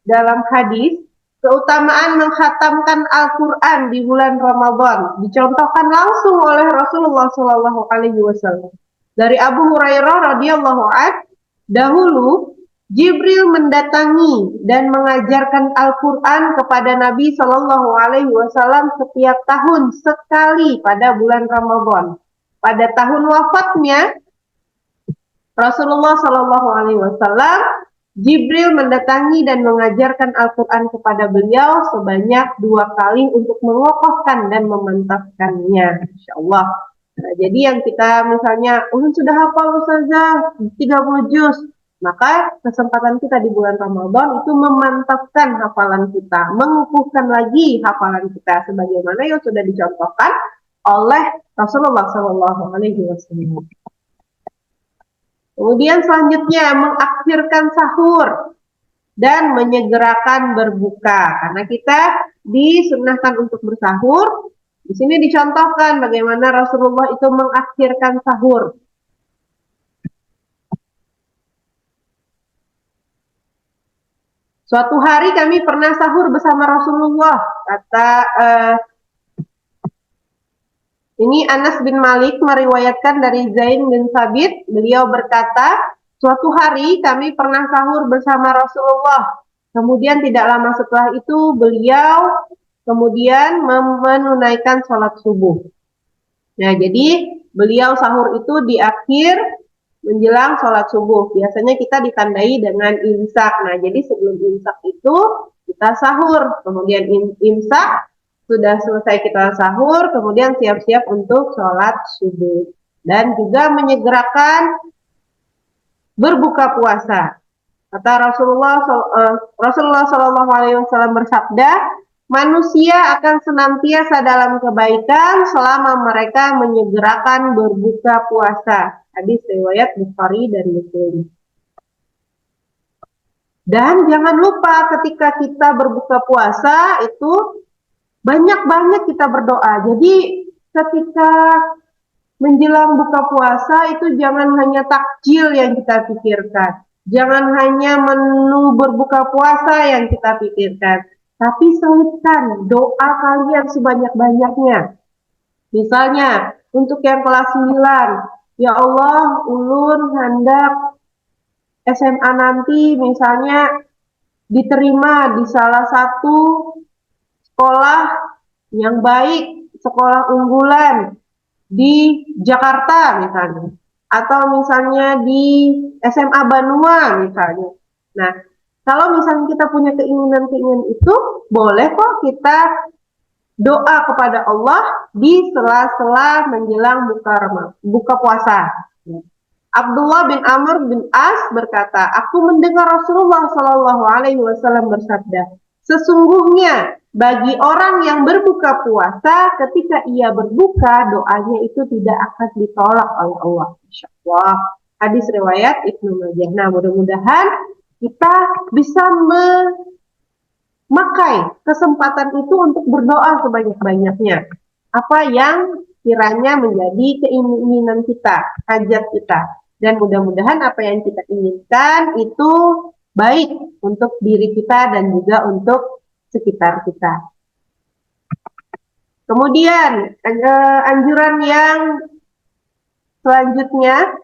dalam hadis, keutamaan menghatamkan Al-Quran di bulan Ramadan dicontohkan langsung oleh Rasulullah Shallallahu Alaihi Wasallam. Dari Abu Hurairah radhiyallahu anhu, dahulu Jibril mendatangi dan mengajarkan Al-Quran kepada Nabi Shallallahu Alaihi Wasallam setiap tahun sekali pada bulan Ramadan. Pada tahun wafatnya Rasulullah Shallallahu Alaihi Wasallam, Jibril mendatangi dan mengajarkan Al-Quran kepada beliau sebanyak 2 kali untuk mengokohkan dan memantapkannya. Insya Allah. Nah, jadi yang kita misalnya, sudah hafal Ustazah 30 juz, maka kesempatan kita di bulan Ramadan itu memantapkan hafalan kita, mengukuhkan lagi hafalan kita, sebagaimana yang sudah dicontohkan oleh Rasulullah Shallallahu Alaihi Wasallam. Kemudian selanjutnya mengakhirkan sahur dan menyegerakan berbuka. Karena kita disunnahkan untuk bersahur. Di sini dicontohkan bagaimana Rasulullah itu mengakhirkan sahur. Suatu hari kami pernah sahur bersama Rasulullah. Kata ini Anas bin Malik meriwayatkan dari Zain bin Sabit, beliau berkata, suatu hari kami pernah sahur bersama Rasulullah. Kemudian tidak lama setelah itu beliau kemudian menunaikan sholat subuh. Nah, jadi beliau sahur itu di akhir menjelang sholat subuh. Biasanya kita ditandai dengan imsak. Nah, jadi sebelum imsak itu kita sahur. Kemudian imsak. Sudah selesai kita sahur, kemudian siap-siap untuk sholat subuh. Dan juga menyegerakan berbuka puasa. Kata Rasulullah Shallallahu Alaihi Wasallam bersabda, manusia akan senantiasa dalam kebaikan selama mereka menyegerakan berbuka puasa. Hadis riwayat Bukhari dan Muslim. Dan jangan lupa ketika kita berbuka puasa itu banyak-banyak kita berdoa. Jadi ketika menjelang buka puasa itu jangan hanya takjil yang kita pikirkan. Jangan hanya menu berbuka puasa yang kita pikirkan. Tapi selipkan doa kalian sebanyak-banyaknya. Misalnya, untuk yang kelas 9, ya Allah, ulun hendak SMA nanti misalnya diterima di salah satu sekolah yang baik, sekolah unggulan di Jakarta misalnya. Atau misalnya di SMA Banua misalnya. Nah, kalau misalnya kita punya keinginan-keinginan itu, boleh kok kita doa kepada Allah di sela-sela menjelang buka puasa. Abdullah bin Amr bin As berkata, aku mendengar Rasulullah Shallallahu Alaihi Wasallam bersabda, sesungguhnya bagi orang yang berbuka puasa, ketika ia berbuka, doanya itu tidak akan ditolak oleh Allah. Insya Allah. Hadis riwayat Ibnu Majah. Nah, mudah-mudahan kita bisa memakai kesempatan itu untuk berdoa sebanyak-banyaknya. Apa yang kiranya menjadi keinginan kita, hajat kita. Dan mudah-mudahan apa yang kita inginkan itu baik untuk diri kita dan juga untuk sekitar kita. Kemudian anjuran yang selanjutnya,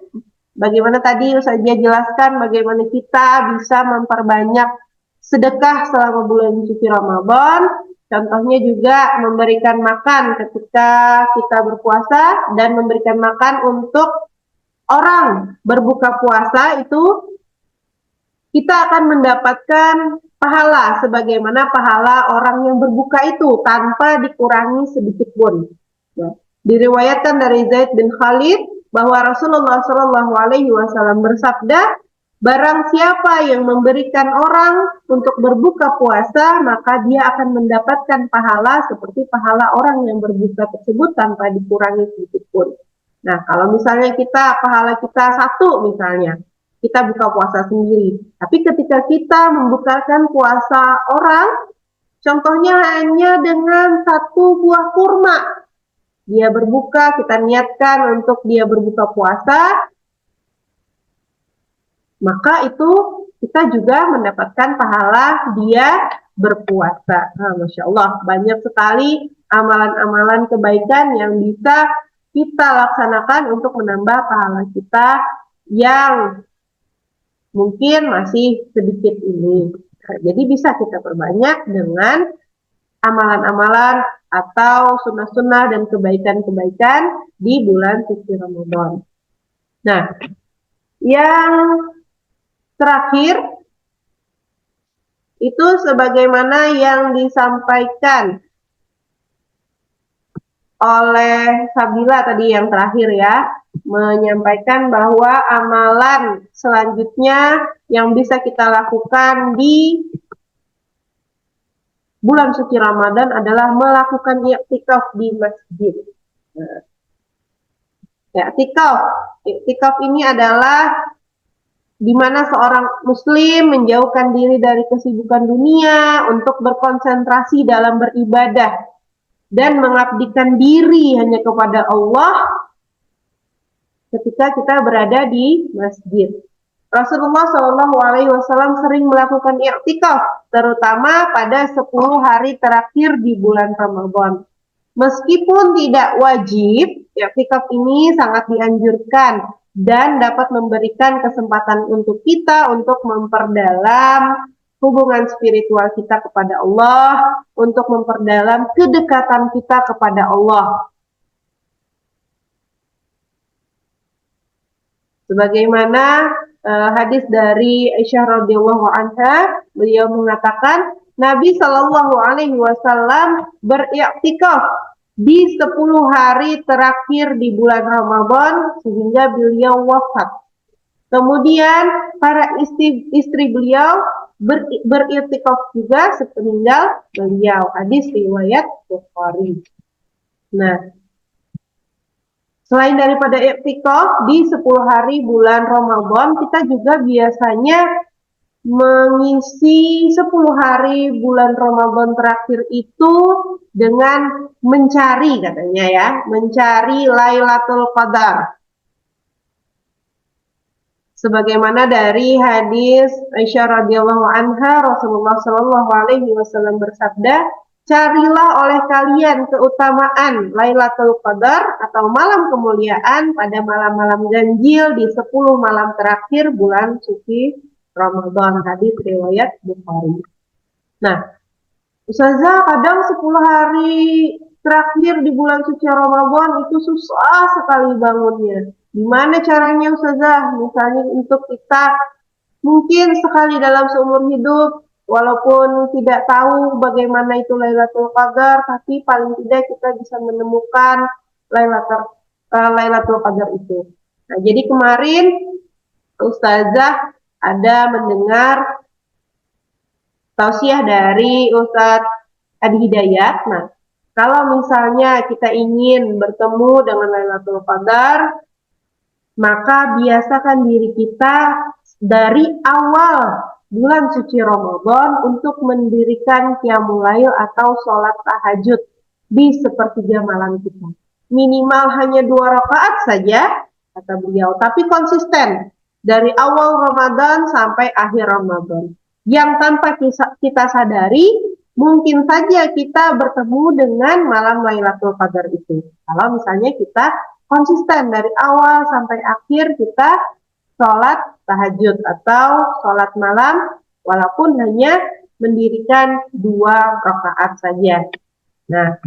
bagaimana tadi saya jelaskan bagaimana kita bisa memperbanyak sedekah selama bulan suci Ramadan. Contohnya juga memberikan makan ketika kita berpuasa dan memberikan makan untuk orang berbuka puasa itu kita akan mendapatkan pahala sebagaimana pahala orang yang berbuka itu tanpa dikurangi sedikit pun. Ya. Diriwayatkan dari Zaid bin Khalid bahwa Rasulullah Shallallahu Alaihi Wasallam bersabda, barang siapa yang memberikan orang untuk berbuka puasa, maka dia akan mendapatkan pahala seperti pahala orang yang berbuka tersebut tanpa dikurangi sedikit pun. Nah, kalau misalnya pahala kita 1 misalnya, kita buka puasa sendiri. Tapi ketika kita membukakan puasa orang, contohnya hanya dengan 1 buah kurma. Dia berbuka, kita niatkan untuk dia berbuka puasa, maka itu kita juga mendapatkan pahala dia berpuasa. Nah, Masya Allah, banyak sekali amalan-amalan kebaikan yang bisa kita laksanakan untuk menambah pahala kita yang mungkin masih sedikit ini. Nah, jadi bisa kita perbanyak dengan amalan-amalan atau sunnah-sunnah dan kebaikan-kebaikan di bulan suci Ramadan. Nah, yang terakhir itu sebagaimana yang disampaikan oleh Sabila tadi yang terakhir ya, menyampaikan bahwa amalan selanjutnya yang bisa kita lakukan di bulan suci Ramadan adalah melakukan i'tikaf di masjid. I'tikaf ini adalah di mana seorang muslim menjauhkan diri dari kesibukan dunia untuk berkonsentrasi dalam beribadah dan mengabdikan diri hanya kepada Allah ketika kita berada di masjid. Rasulullah Shallallahu Alaihi Wasallam sering melakukan i'tikaf, terutama pada 10 hari terakhir di bulan Ramadan. Meskipun tidak wajib, i'tikaf ini sangat dianjurkan dan dapat memberikan kesempatan untuk kita untuk memperdalam hubungan spiritual kita kepada Allah, untuk memperdalam kedekatan kita kepada Allah. Sebagaimana hadis dari Aisyah radhiyallahu anha, beliau mengatakan Nabi Shallallahu Alaihi Wasallam beriktikaf di 10 hari terakhir di bulan Ramadan sehingga beliau wafat. Kemudian para istri beliau beriktikaf juga sepeninggal beliau. Hadis riwayat Bukhari. Nah, selain daripada iktikaf di 10 hari bulan Ramadan, kita juga biasanya mengisi 10 hari bulan Ramadan terakhir itu dengan mencari, katanya ya, mencari Lailatul Qadar. Sebagaimana dari hadis Aisyah radhiyallahu anha, Rasulullah shallallahu alaihi wasallam bersabda, carilah oleh kalian keutamaan Lailatul Qadar atau malam kemuliaan pada malam-malam ganjil di 10 malam terakhir bulan suci Ramadan. Hadis riwayat Bukhari. Nah, Ustazah, kadang 10 hari terakhir di bulan suci Ramadan itu susah sekali bangunnya. Gimana caranya Ustazah? Misalnya untuk kita mungkin sekali dalam seumur hidup, walaupun tidak tahu bagaimana itu Lailatul Qadar, tapi paling tidak kita bisa menemukan Lailatul Qadar itu. Nah, jadi kemarin Ustazah ada mendengar tausiah dari Ustadz Adi Hidayat. Nah, kalau misalnya kita ingin bertemu dengan Lailatul Qadar, maka biasakan diri kita dari awal bulan suci Ramadan untuk mendirikan qiyamul lail atau sholat tahajud di sepertiga malam kita. Minimal hanya 2 rakaat saja, kata beliau, tapi konsisten dari awal Ramadan sampai akhir Ramadan. Yang tanpa kita sadari, mungkin saja kita bertemu dengan malam Lailatul Qadar itu. Kalau misalnya kita konsisten dari awal sampai akhir kita sholat tahajud atau sholat malam walaupun hanya mendirikan 2 rakaat saja. Nah,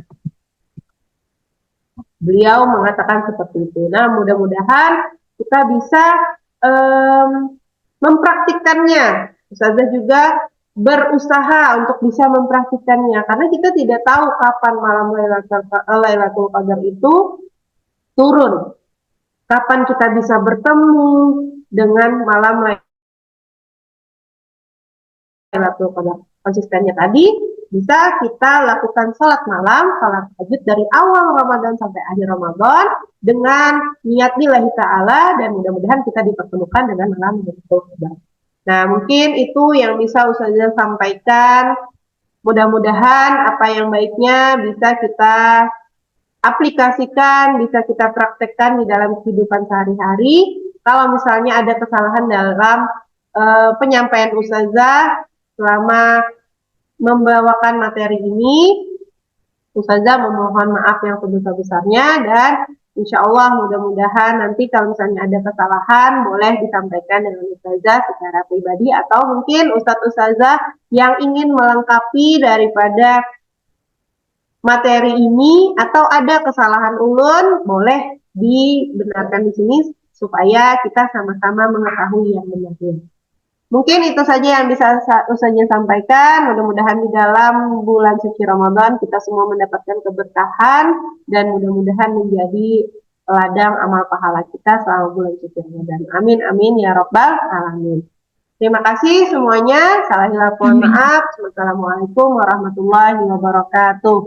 beliau mengatakan seperti itu. Nah, mudah-mudahan kita bisa mempraktikkannya. Ustazah juga berusaha untuk bisa mempraktikkannya karena kita tidak tahu kapan malam Lailatul Qadar itu turun. Kapan kita bisa bertemu dengan malam Lailatul Qadar. Konsistennya tadi bisa kita lakukan sholat malam, sholat tahajud dari awal Ramadan sampai akhir Ramadan dengan niat lillahi ta'ala dan mudah-mudahan kita dipertemukan dengan malam Lailatul Qadar. Nah, mungkin itu yang bisa Ustazah sampaikan. Mudah-mudahan apa yang baiknya bisa kita aplikasikan, bisa kita praktekkan di dalam kehidupan sehari-hari. Kalau misalnya ada kesalahan dalam penyampaian Ustazah selama membawakan materi ini, Ustazah memohon maaf yang sebesar-besarnya dan insya Allah mudah-mudahan nanti kalau misalnya ada kesalahan boleh disampaikan dengan Ustazah secara pribadi atau mungkin Ustazah yang ingin melengkapi daripada materi ini atau ada kesalahan ulun boleh dibenarkan di sini supaya kita sama-sama mengetahui yang benarnya. Mungkin itu saja yang bisa Ustazah sampaikan. Mudah-mudahan di dalam bulan suci Ramadan kita semua mendapatkan keberkahan dan mudah-mudahan menjadi ladang amal pahala kita selama bulan suci Ramadan. Amin amin ya rabbal alamin. Terima kasih semuanya. Salah hilaf mohon maaf. Wassalamualaikum warahmatullahi wabarakatuh.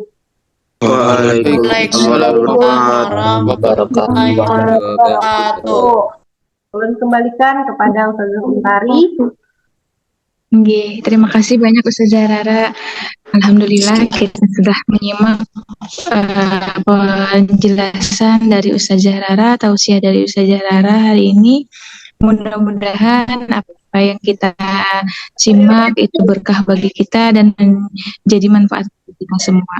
Waalaikumsalam warahmatullahi wabarakatuh. Ulun kembalikan kepada Ustazah Untari. Nggih, terima kasih banyak Ustazah Rara. Alhamdulillah kita sudah menyimak penjelasan dari Ustazah Rara, tausiah dari Ustazah Rara hari ini. Mudah-mudahan apa yang kita simak itu berkah bagi kita dan menjadi manfaat bagi kita semua.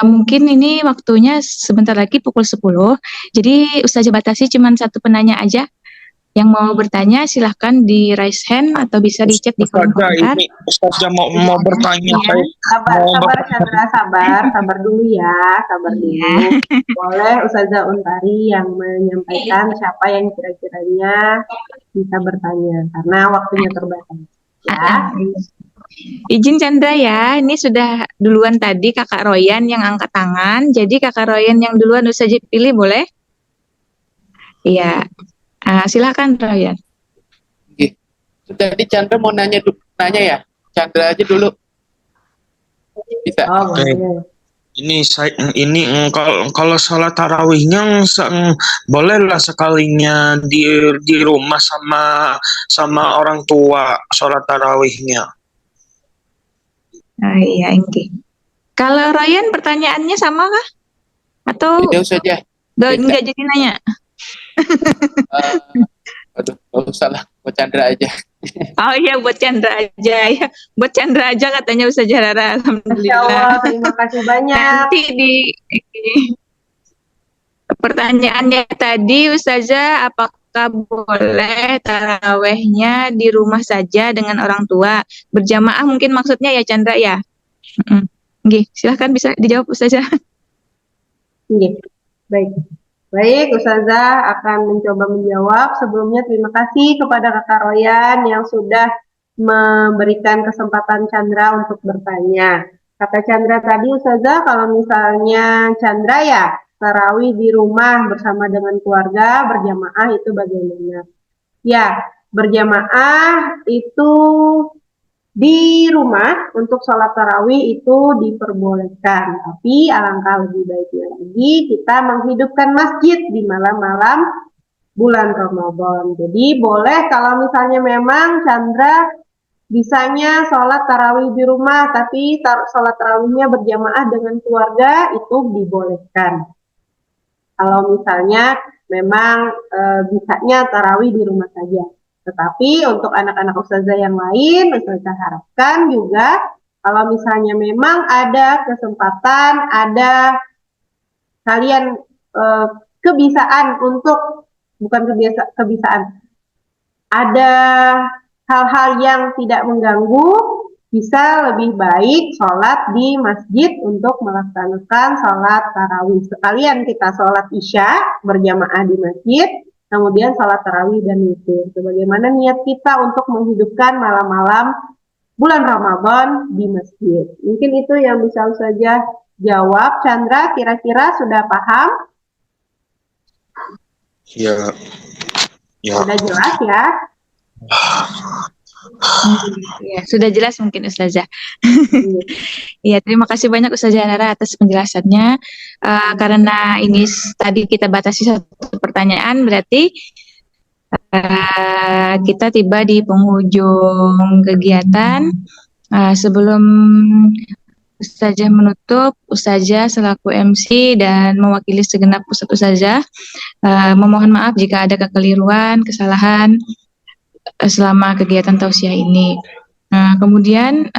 Mungkin ini waktunya sebentar lagi pukul 10. Jadi Ustazah batasi cuma satu penanya aja. Yang mau bertanya silahkan di raise hand atau bisa di chat di kolom komentar. Ini Ustazah mau bertanya. Ya. Sabar Chandra, sabar dulu ya, sabar dulu. Boleh Ustazah Untari yang menyampaikan siapa yang kira-kiranya bisa bertanya karena waktunya terbatas. Ya. Izin Chandra ya, ini sudah duluan tadi Kakak Royan yang angkat tangan. Jadi Kakak Royan yang duluan Ustazah pilih boleh? Iya. Silakan Royan. Tadi Chandra mau nanya ya. Chandra aja dulu. Bisa. Oh, boleh. Kalau sholat tarawihnya bolehlah sekalinya di rumah sama orang tua sholat tarawihnya. Iya, Engki. Kalau Ryan pertanyaannya sama kah? Atau Tidak usah aja. enggak jadi nanya? Aduh, nggak usah lah. Buat Chandra aja. Oh iya, buat Chandra aja ya. Buat Chandra aja katanya Ustazah Rara. Masya Allah, Alhamdulillah. terima kasih banyak. Nanti di pertanyaannya tadi, Ustazah, apakah boleh tarawehnya di rumah saja dengan orang tua? Berjamaah mungkin maksudnya ya, Chandra ya? Nggih, silahkan bisa dijawab Ustazah. Oke, baik. Baik, Ustazah akan mencoba menjawab. Sebelumnya terima kasih kepada Kakak Royan yang sudah memberikan kesempatan Chandra untuk bertanya. Kata Chandra tadi, Ustazah, kalau misalnya Chandra ya tarawih di rumah bersama dengan keluarga berjamaah itu bagaimana? Ya, berjamaah itu di rumah untuk sholat tarawih itu diperbolehkan, tapi alangkah lebih baiknya lagi kita menghidupkan masjid di malam-malam bulan Ramadan. Jadi boleh kalau misalnya memang Chandra bisanya sholat tarawih di rumah, tapi sholat tarawihnya berjamaah dengan keluarga itu dibolehkan. Kalau misalnya memang bisanya tarawih di rumah saja. Tetapi untuk anak-anak ustazah yang lain, ustazah harapkan juga kalau misalnya memang ada kesempatan, ada kalian kebiasaan untuk, bukan kebiasaan, ada hal-hal yang tidak mengganggu, bisa lebih baik sholat di masjid untuk melaksanakan sholat tarawih. Sekalian kita sholat isya berjamaah di masjid, kemudian sholat tarawih dan witir. Sebagaimana niat kita untuk menghidupkan malam-malam bulan Ramadan di masjid. Mungkin itu yang bisa saja jawab. Chandra, kira-kira sudah paham? Ya. Sudah jelas ya? Ya, sudah jelas mungkin Ustazah. Iya, terima kasih banyak Ustazah Rara atas penjelasannya. Karena ini tadi kita batasi satu pertanyaan, berarti kita tiba di penghujung kegiatan. Sebelum Ustazah menutup, Ustazah selaku MC dan mewakili segenap Ustazah memohon maaf jika ada kekeliruan, kesalahan selama kegiatan tausiah ini. Kemudian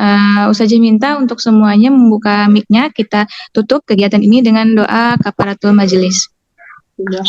Ustazah minta untuk semuanya membuka mic-nya, kita tutup kegiatan ini dengan doa kafaratul majelis. Iya,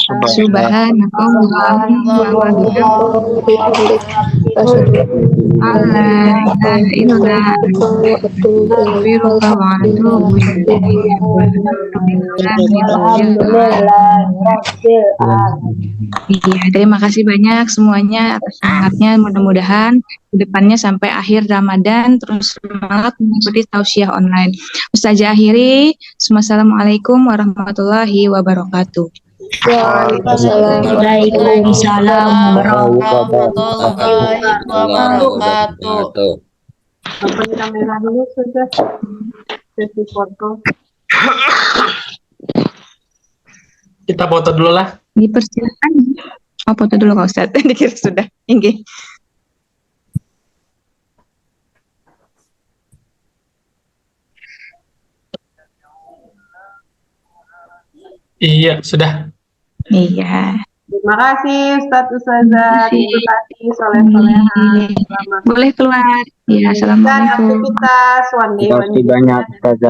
terima kasih banyak semuanya atas semangatnya. Mudah-mudahan kedepannya sampai akhir Ramadan terus semangat mengikuti tausiah online. Ustazah akhiri, Assalamualaikum warahmatullahi wabarakatuh. Waalaikumsalam warahmatullahi wabarakatuh. Sampai kamera dulu sudah. Sesi foto. Kita foto dulu lah. Dipersilakan. Oh, foto dulu Kak Ustaz. Dikira sudah. Inggih. Iya, sudah. Iya. Terima kasih Ustadz Ustazah, terima kasih soleh-solehan. Boleh keluar. Ya, Dan assalamualaikum. aktivitas one day. Terima kasih banyak Ustazah.